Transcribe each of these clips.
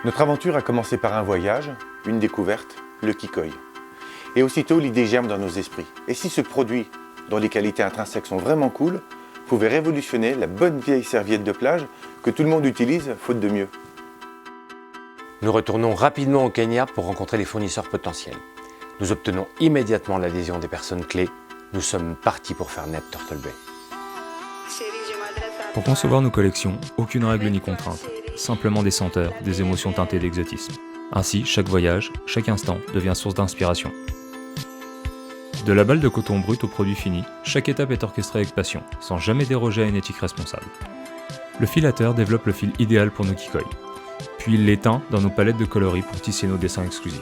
Notre aventure a commencé par un voyage, une découverte, le Kikoi. Et aussitôt, l'idée germe dans nos esprits. Et si ce produit, dont les qualités intrinsèques sont vraiment cool, pouvait révolutionner la bonne vieille serviette de plage que tout le monde utilise, faute de mieux? Nous retournons rapidement au Kenya pour rencontrer les fournisseurs potentiels. Nous obtenons immédiatement l'adhésion des personnes clés. Nous sommes partis pour faire naître Turtle Bay. Pour concevoir nos collections, aucune règle ni contrainte, simplement des senteurs, des émotions teintées d'exotisme. Ainsi, chaque voyage, chaque instant devient source d'inspiration. De la balle de coton brut au produit fini, chaque étape est orchestrée avec passion, sans jamais déroger à une éthique responsable. Le filateur développe le fil idéal pour nos Kikoi, puis il l'éteint dans nos palettes de coloris pour tisser nos dessins exclusifs.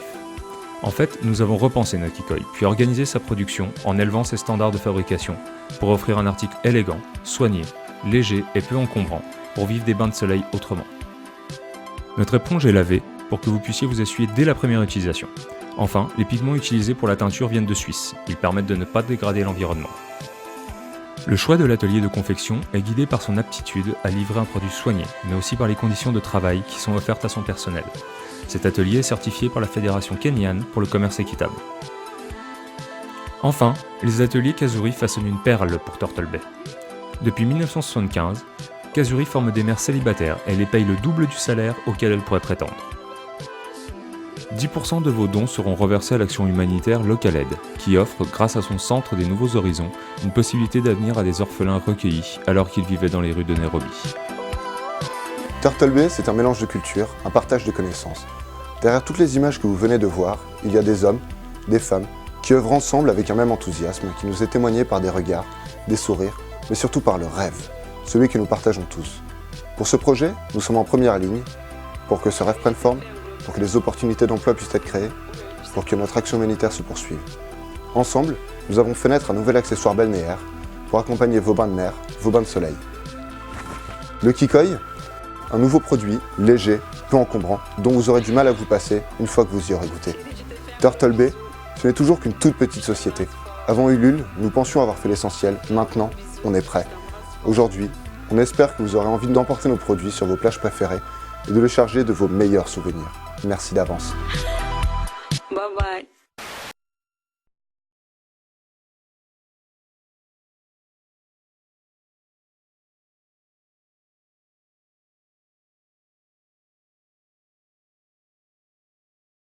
En fait, nous avons repensé notre Kikoi, puis organisé sa production en élevant ses standards de fabrication pour offrir un article élégant, soigné, léger et peu encombrant pour vivre des bains de soleil autrement. Notre éponge est lavée pour que vous puissiez vous essuyer dès la première utilisation. Enfin, les pigments utilisés pour la teinture viennent de Suisse, ils permettent de ne pas dégrader l'environnement. Le choix de l'atelier de confection est guidé par son aptitude à livrer un produit soigné, mais aussi par les conditions de travail qui sont offertes à son personnel. Cet atelier est certifié par la Fédération kenyane pour le commerce équitable. Enfin, les ateliers Kazuri façonnent une perle pour Turtle Bay. Depuis 1975, Kazuri forme des mères célibataires et les paye le double du salaire auquel elles pourraient prétendre. 10% de vos dons seront reversés à l'action humanitaire Local Aid, qui offre, grâce à son centre des Nouveaux Horizons, une possibilité d'avenir à des orphelins recueillis alors qu'ils vivaient dans les rues de Nairobi. Turtle Bay, c'est un mélange de cultures, un partage de connaissances. Derrière toutes les images que vous venez de voir, il y a des hommes, des femmes, qui œuvrent ensemble avec un même enthousiasme qui nous est témoigné par des regards, des sourires, mais surtout par le rêve, celui que nous partageons tous. Pour ce projet, nous sommes en première ligne, pour que ce rêve prenne forme, pour que les opportunités d'emploi puissent être créées, pour que notre action humanitaire se poursuive. Ensemble, nous avons fait naître un nouvel accessoire balnéaire pour accompagner vos bains de mer, vos bains de soleil. Le Kikoi, un nouveau produit, léger, peu encombrant, dont vous aurez du mal à vous passer une fois que vous y aurez goûté. Turtle Bay, ce n'est toujours qu'une toute petite société. Avant Ulule, nous pensions avoir fait l'essentiel, maintenant, on est prêt. Aujourd'hui, on espère que vous aurez envie d'emporter nos produits sur vos plages préférées et de les charger de vos meilleurs souvenirs. Merci d'avance. Bye bye.